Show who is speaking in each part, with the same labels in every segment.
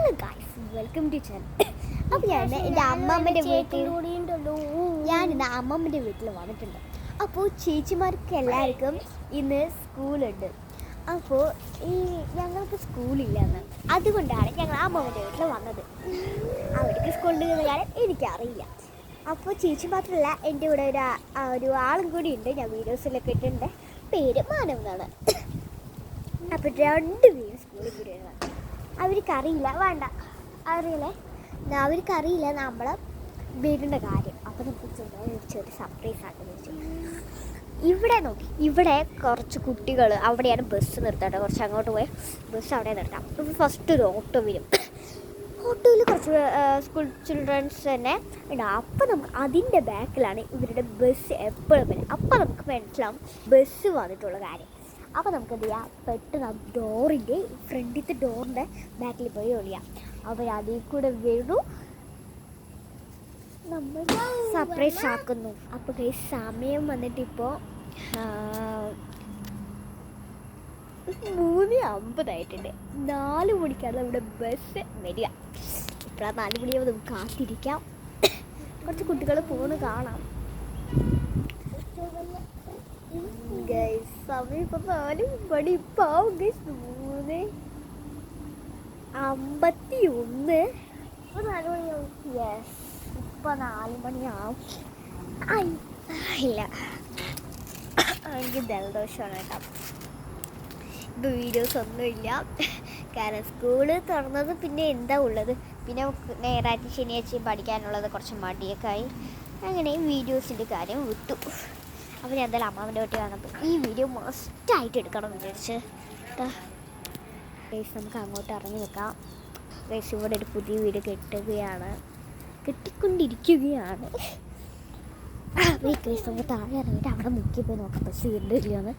Speaker 1: Hello guys, welcome to channel. അപ്പോൾ ഞാൻ എൻ്റെ അമ്മമ്മൻ്റെ വീട്ടിൽ വന്നിട്ടുണ്ട്. അപ്പോൾ ചേച്ചിമാർക്ക് എല്ലാവർക്കും ഇന്ന് സ്കൂളുണ്ട്. അപ്പോൾ ഞങ്ങൾക്ക് സ്കൂളില്ലെന്ന്, അതുകൊണ്ടാണ് ഞങ്ങൾ അമ്മമ്മൻ്റെ വീട്ടിൽ വന്നത്. അവർക്ക് സ്കൂളുണ്ടെന്ന് കാര്യം എനിക്കറിയില്ല. അപ്പോൾ ചേച്ചി മാത്രമല്ല, എൻ്റെ കൂടെ ഒരു ആളും കൂടി ഉണ്ട്. ഞാൻ വീഡിയോസിലൊക്കെ ഇട്ടിട്ടുണ്ട്. പേര് മാനവ് എന്നാണ്. അപ്പോൾ 2 പേര് സ്കൂളിൽ കൂടിയാണ്. അവർക്കറിയില്ല, വേണ്ട അറിയില്ലേ, അവർക്കറിയില്ല നമ്മളെ വീടിൻ്റെ കാര്യം. അപ്പോൾ നമുക്ക് ചെറിയ സർപ്രൈസ് ആക്കുന്നു വെച്ചു. ഇവിടെ നോക്കി, ഇവിടെ കുറച്ച് കുട്ടികൾ അവിടെയാണ് ബസ് നിർത്തേണ്ടത്. കുറച്ച് അങ്ങോട്ട് പോയി ബസ് അവിടെ നിർത്താം. ഫസ്റ്റ് ഒരു ഓട്ടോ വരും. ഓട്ടോയിൽ കുറച്ച് സ്കൂൾ ചിൽഡ്രൻസ് തന്നെ ഉണ്ട്. അപ്പോൾ നമുക്ക് അതിൻ്റെ ബാക്കിലാണ് ഇവരുടെ ബസ് എപ്പോഴും വരും. അപ്പോൾ നമുക്ക് മനസ്സിലാവും ബസ് വന്നിട്ടുള്ള കാര്യം. അപ്പോൾ നമുക്ക് എന്ത് ചെയ്യാം, പെട്ടെന്ന് ഡോറിൻ്റെ ഫ്രണ്ടിലത്തെ ഡോറിൻ്റെ ബാക്കിൽ പോയി ഒളിയാം. അവർ അതിൽ കൂടെ വീണു നമ്മൾ സർപ്രൈസ് ആക്കുന്നു. അപ്പോൾ സമയം വന്നിട്ടിപ്പോൾ 3:50 4 മണിക്കാണ് നമ്മുടെ ബസ് വരിക. ഇപ്പോഴാണ് 4 മണിയാകുമ്പോൾ നമുക്ക് കാത്തിരിക്കാം. കുറച്ച് കുട്ടികൾ പോകുന്നത് കാണാം. സമയം ഇപ്പം 4 മണി. ഇപ്പം 3:51. യെസ്, ഇപ്പം 4 മണിയാവും. ഇല്ല, എനിക്ക് ജലദോഷമാണ് കേട്ടോ. ഇപ്പോൾ വീഡിയോസ് ഒന്നുമില്ല, കാരണം സ്കൂള് തുറന്നത് പിന്നെ എന്താ ഉള്ളത്. പിന്നെ ഞായറാഴ്ച ശനിയാഴ്ചയും പഠിക്കാനുള്ളത് കുറച്ച് മടിയൊക്കെ ആയി. അങ്ങനെ വീഡിയോസിൻ്റെ കാര്യം വിട്ടു. അപ്പോൾ ഞാൻ എന്തായാലും അമ്മാവൻ്റെ വീട്ടിൽ വന്നപ്പോൾ ഈ വീഡിയോ മസ്റ്റായിട്ട് എടുക്കണം എന്ന് വിചാരിച്ച് ഗൈസ്, നമുക്ക് അങ്ങോട്ട് ഇറങ്ങി നിൽക്കാം. ഗൈസ്, ഇവിടെ ഒരു പുതിയ വീട് കെട്ടിക്കൊണ്ടിരിക്കുകയാണ്. ഗൈസ്, നമുക്ക് താഴെ ഇറങ്ങിയിട്ട് അവിടെ മുക്കിപ്പോയി നോക്കാം ബസ് വീണ്ടും.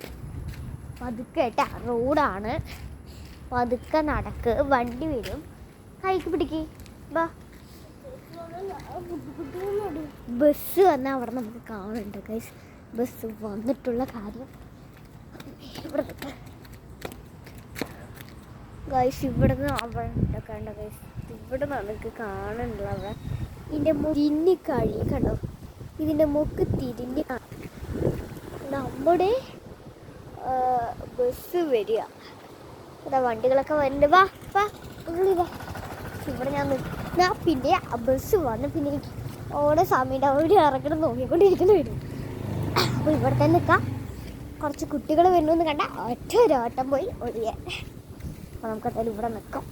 Speaker 1: പതുക്കെ റോഡാണ്, പതുക്കെ നടക്ക്, വണ്ടി വരും. കൈക്ക് പിടിക്ക്, ബാ. ബസ് വന്നാൽ അവിടെ നമുക്ക് കാണുന്നുണ്ട് ഗൈസ്, ബസ് വന്നിട്ടുള്ള കാര്യം. ഇവിടെ ഗൈസ്, ഇവിടുന്ന് അവിടെ കണ്ട ഗൈസ്, ഇവിടെ നമുക്ക് കാണുന്നുണ്ടല്ലോ അവിടെ. ഇതിൻ്റെ തിരിഞ്ഞ് കഴി കണ്ടോ, ഇതിൻ്റെ മുക്ക് തിരിഞ്ഞ് നമ്മുടെ ബസ് വരിക. അതാ വണ്ടികളൊക്കെ വരുന്നുണ്ട്. വാ വാ ഉള്ളി വാ. ഇവിടെ ഞാൻ പിന്നെ ബസ് വന്ന് പിന്നെ എനിക്ക് ഓരോ സമയം അവിടെ ഇറക്കണം നോക്കിക്കൊണ്ടിരിക്കുന്നു വരും. അപ്പോൾ ഇവിടെ തന്നെ നിൽക്കാം. കുറച്ച് കുട്ടികൾ വരുന്നു കണ്ട ഒരോട്ടം പോയി ഒഴിയാൻ. അപ്പോൾ നമുക്ക് എന്തായാലും ഇവിടെ നിൽക്കാം.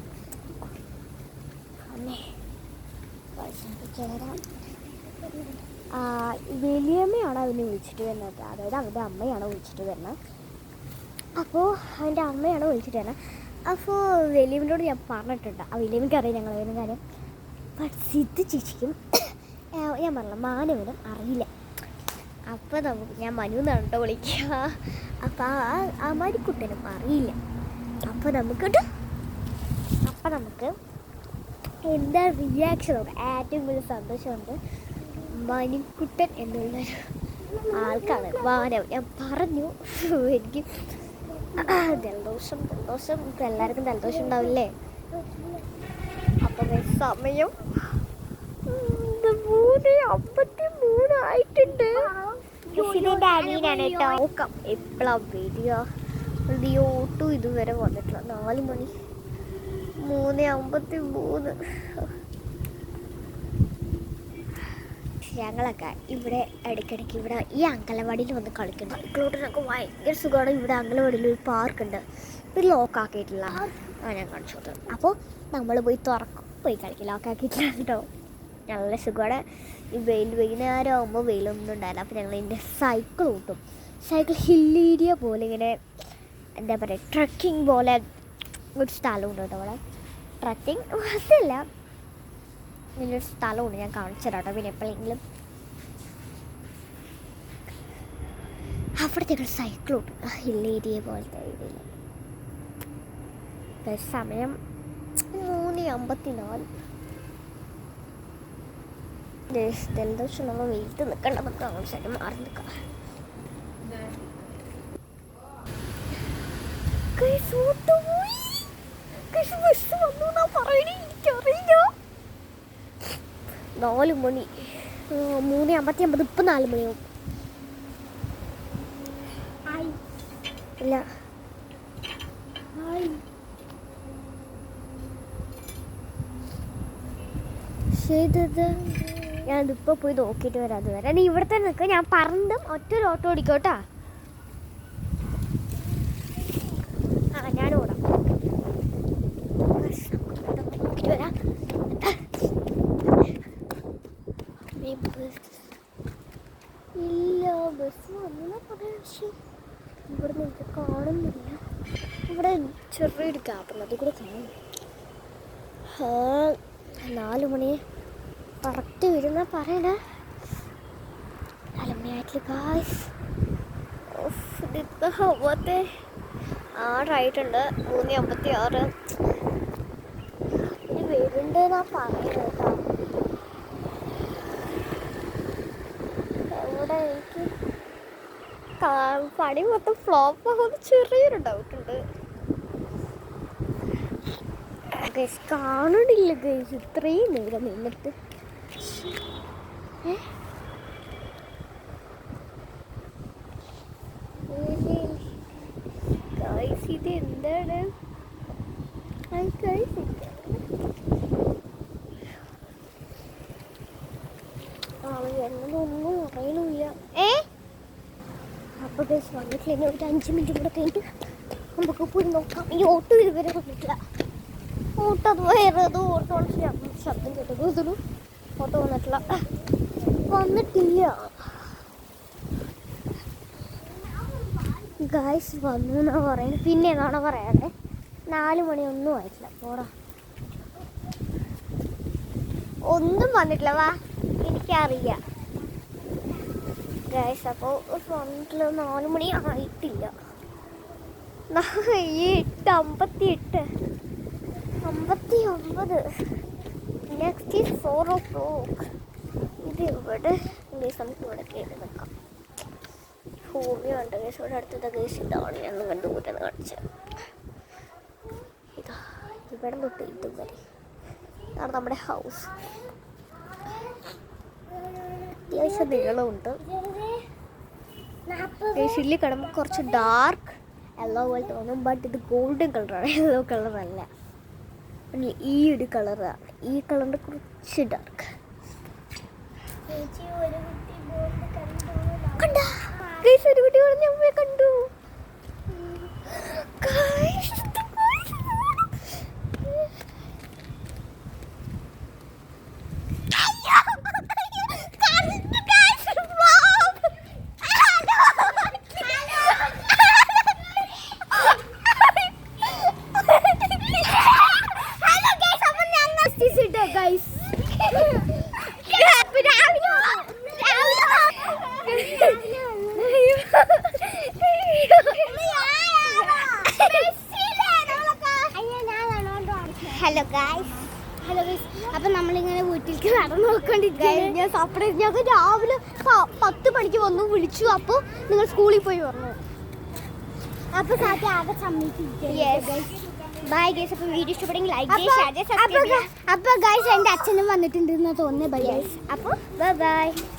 Speaker 1: വലിയമ്മയാണ് അവനെ വിളിച്ചിട്ട് വരുന്നത്, അതായത് അവൻ്റെ അമ്മയാണ് വിളിച്ചിട്ട് വരുന്നത്. അപ്പോൾ അവൻ്റെ അമ്മയാണ് വിളിച്ചിട്ട് വരുന്നത്. അപ്പോൾ വലിയമ്മനോട് ഞാൻ പറഞ്ഞിട്ടുണ്ട്, ആ വലിയമ്മയ്ക്ക് അറിയാം ഞങ്ങൾ വരുന്ന കാര്യം. സിദ്ധ ചേച്ചിക്കും ഞാൻ പറഞ്ഞില്ല, മാനവനും അറിയില്ല. അപ്പോൾ ഞാൻ മനു എന്നാണ് കേട്ടോ വിളിക്കുക. അപ്പോൾ ആ മരിക്കുട്ടനും അറിയില്ല. അപ്പോൾ നമുക്ക് എന്താ റിയാക്ഷൻ നോക്കാം. ഏറ്റവും വലിയ സന്തോഷമുണ്ട് മണിക്കുട്ടൻ എന്നുള്ളൊരു ആൾക്കാണ് മാനവ്. ഞാൻ പറഞ്ഞു, എനിക്ക് ജലദോഷം ഇപ്പം എല്ലാവർക്കും ജലദോഷം ഉണ്ടാവില്ലേ. അപ്പം സമയം 3:53 ആയിട്ടുണ്ട്. ഇതിൻ്റെ അനിയനാണ് കേട്ടോ. നോക്കാം എപ്പോഴാണ് വരിക. ഈ ഓട്ടോ ഇതുവരെ വന്നിട്ടില്ല. 4 മണി 3:53. ഞങ്ങളൊക്കെ ഇവിടെ ഇടയ്ക്കിടയ്ക്ക് ഇവിടെ ഈ അങ്കലവാടിയിൽ വന്ന് കളിക്കണം. ഇക്കളോട്ട് ഞങ്ങൾക്ക് ഭയങ്കര സുഖമാണ്. ഇവിടെ അങ്കലവാടിയിൽ ഒരു പാർക്കുണ്ട്, ഇത് ലോക്കാക്കിയിട്ടില്ല. ഞാൻ കാണിച്ചു കൊടുത്തു. അപ്പോൾ നമ്മൾ പോയി പോയി കളിക്കും. ലോക്കാക്കിയിട്ടില്ല കേട്ടോ. നല്ല സുഖമാണ്. ഈ വൈകുന്നേരം ആകുമ്പോൾ വെയിലൊന്നും ഉണ്ടായില്ല. അപ്പോൾ ഞങ്ങൾ ഇതിൻ്റെ സൈക്കിൾ ഓട്ടും. സൈക്കിൾ ഹിൽ ഏരിയ പോലെ ഇങ്ങനെ എന്താ പറയുക, ട്രക്കിംഗ് പോലെ ഒരു സ്ഥലമുണ്ട് കേട്ടോ അവിടെ. ട്രക്കിംഗ് അതല്ല, ഇങ്ങനൊരു സ്ഥലമുണ്ട്, ഞാൻ കാണിച്ചു തരാം കേട്ടോ. പിന്നെ എപ്പോഴെങ്കിലും അവിടത്തേക്ക് സൈക്കിൾ ഓട്ടും ഹിൽ ഏരിയ പോലത്തെ ഏരിയയിൽ. സമയം 3:54. ജലദോഷം നമ്മൾ വെയിറ്റ് നിൽക്കേണ്ട, നമുക്ക് അങ്ങോട്ട് സൈഡ് മാറി നിൽക്കാം. ബസ് വന്നു എന്നാ പറയണേ. എനിക്ക് 4 മണി 3:59. ഇപ്പം 4 മണിയാവും. ഇല്ല ശരി, ഞാനിപ്പോൾ പോയി നോക്കിയിട്ട് വരാം. അതുവരെ നീ ഇവിടെ തന്നെ നിൽക്കുക. ഞാൻ പറഞ്ഞും ഒറ്റൊരു ഓട്ടോ ഓടിക്കോട്ടാ. ഞാനും ഓടാം. നോക്കിയിട്ട് വരാം. ഇല്ല, ബസ് വന്നില്ല. പക്ഷേ ഇവിടെ നിന്ന് കാണുന്നില്ല. ഇവിടെ ചെറിയൊരു ഗ്യാപ്പുണ്ട്, അത് കൂടെ കാണും. 4 മണി കറക്റ്റ് വരുന്ന പറയണേ. 4 മണിയായിട്ടില്ല ഗായ്സ്. ഇതിപ്പോൾ ഹവത്തെ 6 3:56 ഇനി വരുന്നുണ്ട് എന്നാ പറയുന്നത് കേട്ടോ. ഇവിടെ എനിക്ക് പണി മൊത്തം ഫ്ലോപ്പ് ആകുമെന്ന് ചെറിയൊരു ഡൗട്ടുണ്ട്. ഗൈസ് കാണണില്ല ഗൈസ്, ഇത്രയും നേരം നിന്നിട്ട്. ഗൈസ് ഇത് എന്താണ്? എന്നൊന്നും അറിയണില്ല. അപ്പോൾ ഗൈസ് വന്നിട്ടില്ല. ഒരു 5 മിനിറ്റ് കൂടെ കഴിഞ്ഞിട്ട് നമുക്ക് പോയി നോക്കാം. ഈ ഓട്ടോ ഇതുവരെ വന്നിട്ടില്ല. ഓട്ടോ അത് വേറേതോ ഓട്ടോ ശബ്ദം കേട്ടത്. ഇതൊരു ഓട്ടോ വന്നിട്ടില്ല. ഗായ്സ് വന്നു എന്നാ പറയുന്നത്. പിന്നെ എന്നാണ് പറയാതെ 4 മണിയൊന്നും ആയിട്ടില്ല. പോടാ, ഒന്നും വന്നിട്ടില്ല. വാ, എനിക്കറിയാം ഗായ്സ്. അപ്പോൾ വന്നിട്ടില്ല. 4 മണി ആയിട്ടില്ല. 8:58 59. Next is 4 o'clock. ഇത് ഇവിടെ നമുക്ക് ഇവിടെ കയറി നിൽക്കാം. ഭൂമി കണ്ട കേസ് ഇവിടെ അടുത്തത് കേസ് ഇതാണ്. ഞാൻ കണ്ടു കൂട്ടാന്ന് കാണിച്ചത്. ഇതാ ഇവിടെ തൊട്ട് ഇതുവരെ ഇതാണ് നമ്മുടെ ഹൗസ്. അത്യാവശ്യം നീളമുണ്ട്. ഷീറ്റിൽ കിടമ്പോൾ കുറച്ച് ഡാർക്ക് യെല്ലോ പോലെ തോന്നും. ബട്ട് ഇത് ഗോൾഡൻ കളറാണ്, യെല്ലോ കളറല്ല. ഈ ഒരു കളറാണ്. ഈ കളറിൻ്റെ കുറച്ച് ഡാർക്ക്. ഒരു കുട്ടി പറഞ്ഞ അമ്മയെ കണ്ടു. ഹലോ ഗൈസ്, അപ്പം നമ്മളിങ്ങനെ വീട്ടിലേക്ക് നടന്നു നോക്കിക്കൊണ്ടിരിക്കുകയാണ്. ഞാൻ സർപ്രൈസ്, ഞങ്ങൾ രാവിലെ 10 മണിക്ക് വന്നു വിളിച്ചു. അപ്പോൾ നിങ്ങൾ സ്കൂളിൽ പോയി പറഞ്ഞു. അപ്പോൾ സാറ്റി ആകെ സമ്മതിച്ചിരിക്കുകയാണ്. Bye guys. അപ്പോൾ വീഡിയോ ഇഷ്ടപ്പെടുമെങ്കിൽ ലൈക്ക് ചെയ്യുക, ഷെയർ ചെയ്യുക, സബ്സ്ക്രൈബ് ചെയ്യുക. അപ്പോൾ ഗൈസ് എൻ്റെ അച്ഛനും വന്നിട്ടുണ്ടെന്ന് തോന്നുന്നത്. Bye guys. അപ്പോൾ ബൈ.